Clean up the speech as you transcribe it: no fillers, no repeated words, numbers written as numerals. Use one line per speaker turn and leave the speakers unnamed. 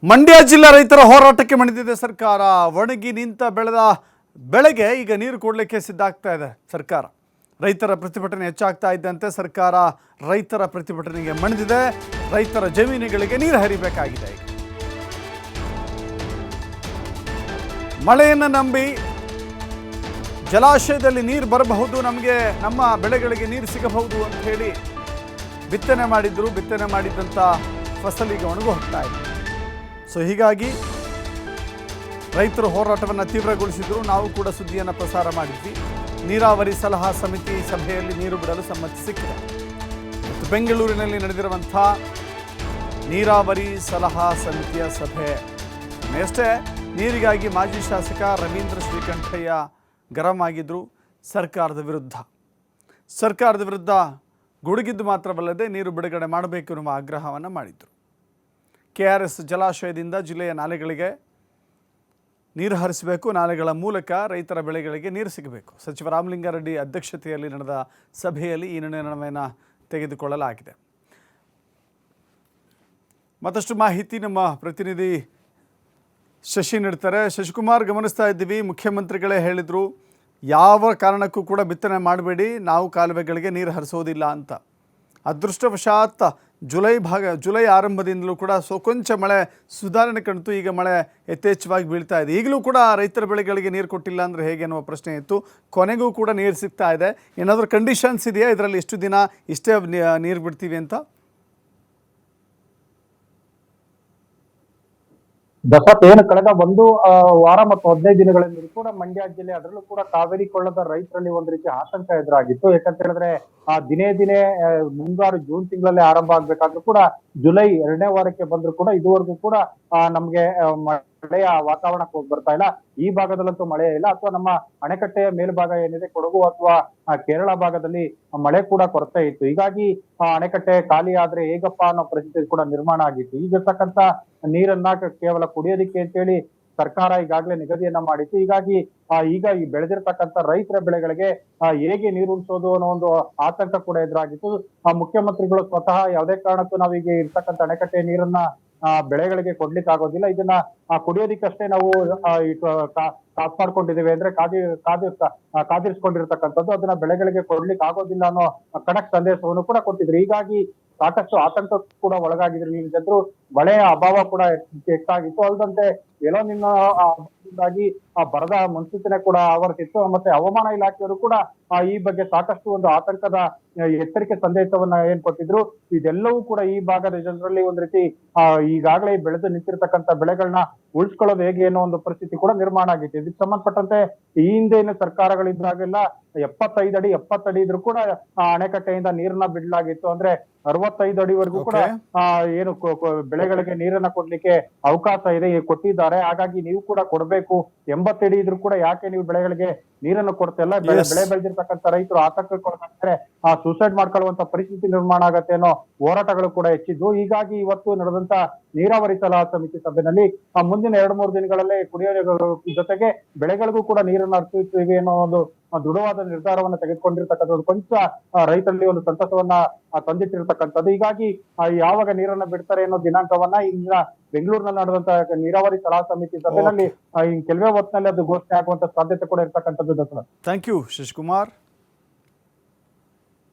ಮಂಡ್ಯ ಜಿಲ್ಲಾ ರೈತರ ಹೋರಾಟಕ್ಕೆ ಮಣಿದಿದೆ ಸರ್ಕಾರ. ಒಣಗಿ ನಿಂತ ಬೆಳೆಗೆ ಈಗ ನೀರು ಕೊಡಲಿಕ್ಕೆ ಸಿದ್ಧಾಗ್ತಾ ಇದೆ ಸರ್ಕಾರ. ರೈತರ ಪ್ರತಿಭಟನೆ ಹೆಚ್ಚಾಗ್ತಾ ಇದ್ದಂತೆ ಸರ್ಕಾರ ರೈತರ ಪ್ರತಿಭಟನೆಗೆ ಮಣಿದಿದೆ. ರೈತರ ಜಮೀನುಗಳಿಗೆ ನೀರು ಹರಿಬೇಕಾಗಿದೆ. ಈಗ ಮಳೆಯನ್ನು ನಂಬಿ ಜಲಾಶಯದಲ್ಲಿ ನೀರು ಬರಬಹುದು, ನಮಗೆ ನಮ್ಮ ಬೆಳೆಗಳಿಗೆ ನೀರು ಸಿಗಬಹುದು ಅಂತ ಹೇಳಿ ಬಿತ್ತನೆ ಮಾಡಿದ್ರು. ಬಿತ್ತನೆ ಮಾಡಿದಂಥ ಫಸಲಿಗೆ ಒಣಗು ಹೋಗ್ತಾ ಇದೆ. ಸೊ ಹೀಗಾಗಿ ರೈತರು ಹೋರಾಟವನ್ನು ತೀವ್ರಗೊಳಿಸಿದ್ರು. ನಾವು ಕೂಡ ಸುದ್ದಿಯನ್ನು ಪ್ರಸಾರ ಮಾಡಿದ್ವಿ. ನೀರಾವರಿ ಸಲಹಾ ಸಮಿತಿ ಸಭೆಯಲ್ಲಿ ನೀರು ಬಿಡಲು ಸಮ್ಮತಿ ಸಿಕ್ಕಿದೆ. ಮತ್ತು ಬೆಂಗಳೂರಿನಲ್ಲಿ ನಡೆದಿರುವಂಥ ನೀರಾವರಿ ಸಲಹಾ ಸಮಿತಿಯ ಸಭೆ ಅಷ್ಟೇ ನೀರಿಗಾಗಿ ಮಾಜಿ ಶಾಸಕ ರವೀಂದ್ರ ಶ್ರೀಕಂಠಯ್ಯ ಗರಂ ಆಗಿದ್ದರು. ಸರ್ಕಾರದ ವಿರುದ್ಧ ಗುಡುಗಿದ್ದು ಮಾತ್ರವಲ್ಲದೆ ನೀರು ಬಿಡುಗಡೆ ಮಾಡಬೇಕು ಎನ್ನುವ ಆಗ್ರಹವನ್ನು ಮಾಡಿದರು. KRS ಜಲಾಶಯದಿಂದ ಜಿಲ್ಲೆಯ ನಾಲೆಗಳಿಗೆ ನೀರು ಹರಿಸಬೇಕು. ನಾಲೆಗಳ ಮೂಲಕ ರೈತರ ಬೆಳೆಗಳಿಗೆ ನೀರು ಸಿಗಬೇಕು. ಸಚಿವ ರಾಮಲಿಂಗಾರೆಡ್ಡಿ ಅಧ್ಯಕ್ಷತೆಯಲ್ಲಿ ನಡೆದ ಸಭೆಯಲ್ಲಿ ಈ ನಿರ್ಣಯವನ್ನು ತೆಗೆದುಕೊಳ್ಳಲಾಗಿದೆ. ಮತ್ತಷ್ಟು ಮಾಹಿತಿ ನಮ್ಮ ಪ್ರತಿನಿಧಿ ಶಶಿ ನೀಡ್ತಾರೆ. ಶಶಿಕುಮಾರ್, ಗಮನಿಸ್ತಾ ಇದ್ದೀವಿ, ಮುಖ್ಯಮಂತ್ರಿಗಳೇ ಹೇಳಿದರು ಯಾವ ಕಾರಣಕ್ಕೂ ಕೂಡ ಬಿತ್ತನೆ ಮಾಡಬೇಡಿ, ನಾವು ಕಾಲುವೆಗಳಿಗೆ ನೀರು ಹರಿಸೋದಿಲ್ಲ ಅಂತ. ಅದೃಷ್ಟವಶಾತ್ ಜುಲೈ ಆರಂಭದಿಂದಲೂ ಕೂಡ ಕೊಂಚ ಮಳೆ ಸುಧಾರಣೆ ಕಾಣ್ತು. ಈಗ ಮಳೆ ಯಥೇಚ್ಛವಾಗಿ ಬೀಳ್ತಾ ಇದೆ. ಈಗಲೂ ಕೂಡ ರೈತರ ಬೆಳೆಗಳಿಗೆ ನೀರು ಕೊಟ್ಟಿಲ್ಲ ಅಂದರೆ ಹೇಗೆ ಅನ್ನುವ ಪ್ರಶ್ನೆ ಇತ್ತು. ಕೊನೆಗೂ ಕೂಡ ನೀರು ಸಿಗ್ತಾ ಇದೆ. ಏನಾದರೂ ಕಂಡೀಷನ್ಸ್ ಇದೆಯಾ ಇದರಲ್ಲಿ, ಇಷ್ಟು ದಿನ ಇಷ್ಟೇ ನೀರು ಬಿಡ್ತೀವಿ ಅಂತ?
ದಸತ್ ಏನು ಕಳೆದ ಒಂದು ವಾರ ಮತ್ತು 15 ದಿನಗಳಿಂದ ಕೂಡ ಮಂಡ್ಯ ಜಿಲ್ಲೆ, ಅದರಲ್ಲೂ ಕೂಡ ಕಾವೇರಿ ಕೊಳ್ಳದ ರೈತರಲ್ಲಿ ಒಂದು ರೀತಿ ಆತಂಕ ಎದುರಾಗಿತ್ತು. ಯಾಕಂತ ಹೇಳಿದ್ರೆ ದಿನೇ ಮುಂಗಾರು ಜೂನ್ ತಿಂಗಳಲ್ಲೇ ಆರಂಭ ಆಗ್ಬೇಕಾದ್ರೂ ಕೂಡ ಜುಲೈ 2ನೇ ವಾರಕ್ಕೆ ಬಂದ್ರು ಕೂಡ ಇದುವರೆಗೂ ಕೂಡ ನಮ್ಗೆ ಮಳೆಯ ವಾತಾವರಣ ಬರ್ತಾ ಇಲ್ಲ. ಈ ಭಾಗದಲ್ಲಂತೂ ಮಳೆ ಇಲ್ಲ. ಅಥವಾ ನಮ್ಮ ಅಣೆಕಟ್ಟೆಯ ಮೇಲ್ಭಾಗ ಏನಿದೆ, ಕೊಡಗು ಅಥವಾ ಕೇರಳ ಭಾಗದಲ್ಲಿ ಮಳೆ ಕೂಡ ಕೊರತೆ ಇತ್ತು. ಹೀಗಾಗಿ ಅಣೆಕಟ್ಟೆ ಖಾಲಿ ಆದ್ರೆ ಹೇಗಪ್ಪ ಅನ್ನೋ ಪರಿಸ್ಥಿತಿ ಕೂಡ ನಿರ್ಮಾಣ ಆಗಿತ್ತು. ಈಗಿರ್ತಕ್ಕಂಥ ನೀರನ್ನ ಕೇವಲ ಕುಡಿಯೋದಿಕ್ಕೆ ಅಂತೇಳಿ ಸರ್ಕಾರ ಈಗಾಗಲೇ ನಿಗದಿಯನ್ನ ಮಾಡಿತ್ತು. ಹೀಗಾಗಿ ಈಗ ಈ ಬೆಳೆದಿರ್ತಕ್ಕಂಥ ರೈತರ ಬೆಳೆಗಳಿಗೆ ಹೇಗೆ ನೀರು ಉಳಿಸೋದು ಅನ್ನೋ ಒಂದು ಆತಂಕ ಕೂಡ ಎದುರಾಗಿತ್ತು. ಮುಖ್ಯಮಂತ್ರಿಗಳು ಸ್ವತಃ ಯಾವುದೇ ಕಾರಣಕ್ಕೂ ನಾವೀಗ ಇರ್ತಕ್ಕಂಥ ಅಣೆಕಟ್ಟೆ ನೀರನ್ನ ಬೆಳೆಗಳಿಗೆ ಕೊಡ್ಲಿಕ್ಕೆ ಆಗೋದಿಲ್ಲ, ಇದನ್ನ ಕುಡಿಯೋದಿಕ್ಕಷ್ಟೇ ನಾವು ಕಾಪಾಡ್ಕೊಂಡಿದ್ದೇವೆ ಅಂದ್ರೆ ಕಾದಿರಿಸ್ಕೊಂಡಿರ್ತಕ್ಕಂಥದ್ದು, ಅದನ್ನ ಬೆಳೆಗಳಿಗೆ ಕೊಡ್ಲಿಕ್ಕೆ ಆಗೋದಿಲ್ಲ ಅನ್ನೋ ಖಡಕ್ ಸಂದೇಶವನ್ನು ಕೂಡ ಕೊಟ್ಟಿದ್ರು. ಹೀಗಾಗಿ ಸಾಕಷ್ಟು ಆತಂಕ ಕೂಡ ಒಳಗಾಗಿದ್ರು ಈ ಜನರು. ಮಳೆಯ ಅಭಾವ ಕೂಡ ಹೆಚ್ಚಾಗಿತ್ತು. ಅಲ್ಲದಂತೆ ಎಲ್ಲೋ ನಿನ್ನಾಗಿ ಬರದ ಮುನ್ಸೂಚನೆ ಕೂಡ ಆವರಿಸಿತ್ತು. ಮತ್ತೆ ಹವಾಮಾನ ಇಲಾಖೆಯವರು ಕೂಡ ಈ ಬಗ್ಗೆ ಸಾಕಷ್ಟು ಒಂದು ಆತಂಕದ ಎಚ್ಚರಿಕೆ ಸಂದೇಶವನ್ನ ಏನ್ ಕೊಟ್ಟಿದ್ರು. ಇದೆಲ್ಲವೂ ಕೂಡ ಈ ಭಾಗದ ಜನರಲ್ಲಿ ಒಂದ್ ರೀತಿ ಈಗಾಗಲೇ ಬೆಳೆದು ನಿಂತಿರ್ತಕ್ಕಂಥ ಬೆಳೆಗಳನ್ನ ಉಳಿಸ್ಕೊಳ್ಳೋದು ಹೇಗೆ ಅನ್ನೋ ಒಂದು ಪರಿಸ್ಥಿತಿ ಕೂಡ ನಿರ್ಮಾಣ ಆಗಿತ್ತು. ಇದಕ್ಕೆ ಸಂಬಂಧಪಟ್ಟಂತೆ ಈ ಹಿಂದೆ ಏನು ಸರ್ಕಾರಗಳಿದ್ದಾಗೆಲ್ಲ 75 ಅಡಿ 70 ಅಡಿ ಇದ್ರೂ ಕೂಡ ಅಣೆಕಟ್ಟೆಯಿಂದ ನೀರನ್ನ ಬಿಡಲಾಗಿತ್ತು. ಅಂದ್ರೆ 65 ಅಡಿವರೆಗೂ ಕೂಡ ಏನು ಬೆಳೆಗಳಿಗೆ ನೀರನ್ನ ಕೊಡ್ಲಿಕ್ಕೆ ಅವಕಾಶ ಇದೆ, ಕೊಟ್ಟಿದ್ದಾರೆ. ಹಾಗಾಗಿ ನೀವು ಕೂಡ ಕೊಡ್ಬೇಕು. 80 ಅಡಿ ಇದ್ರೂ ಕೂಡ ಯಾಕೆ ನೀವು ಬೆಳೆಗಳಿಗೆ ನೀರನ್ನು ಕೊಡ್ತಿಲ್ಲ? ಬೆಳೆ ಬೆಳೆದಿರ್ತಕ್ಕಂಥ ರೈತರು ಆತಂಕಕ್ಕೊಳಗಾಗ್ತಾರೆ, ಸೂಸೈಡ್ ಮಾಡ್ಕೊಳ್ಳುವಂತ ಪರಿಸ್ಥಿತಿ ನಿರ್ಮಾಣ ಆಗತ್ತೆ ಅನ್ನೋ ಹೋರಾಟಗಳು ಕೂಡ ಹೆಚ್ಚಿದ್ದು. ಹೀಗಾಗಿ ಇವತ್ತು ನಡೆದಂತ ನೀರಾವರಿ ಸಲಹಾ ಸಮಿತಿ ಸಭೆಯಲ್ಲಿ ಮುಂದಿನ 2-3 ದಿನಗಳಲ್ಲೇ ಕುಡಿಯೋ ಜೊತೆಗೆ ಬೆಳೆಗಳಿಗೂ ಕೂಡ ನೀರನ್ನು ಹರಿಸುತ್ತೀವಿ ಅನ್ನೋ ಒಂದು ದೃಢವಾದ ನಿರ್ಧಾರವನ್ನ ತೆಗೆದುಕೊಂಡಿರ್ತಕ್ಕಂಥದ್ದು ಕೊಂಚ ರೈತರಲ್ಲಿ ಒಂದು ಸಂತಸವನ್ನ ತಂದಿಟ್ಟಿರ್ತಕ್ಕಂಥದ್ದು. ಹೀಗಾಗಿ ಯಾವಾಗ ನೀರನ್ನ ಬಿಡ್ತಾರೆ ಅನ್ನೋ ದಿನಾಂಕವನ್ನ ಈಗ ಬೆಂಗಳೂರಿನಲ್ಲಿ ನಡೆದಂತ ನೀರಾವರಿ ಸಲಹಾ ಸಮಿತಿ ಸಭೆಯಲ್ಲಿ ಕೆಲವೇ ಹೊತ್ತಿನಲ್ಲಿ ಅದು ಘೋಷಣೆ ಆಗುವಂತ ಸಾಧ್ಯತೆ ಕೂಡ ಇರ್ತಕ್ಕಂಥದ್ದು.
Thank you Shashikumar.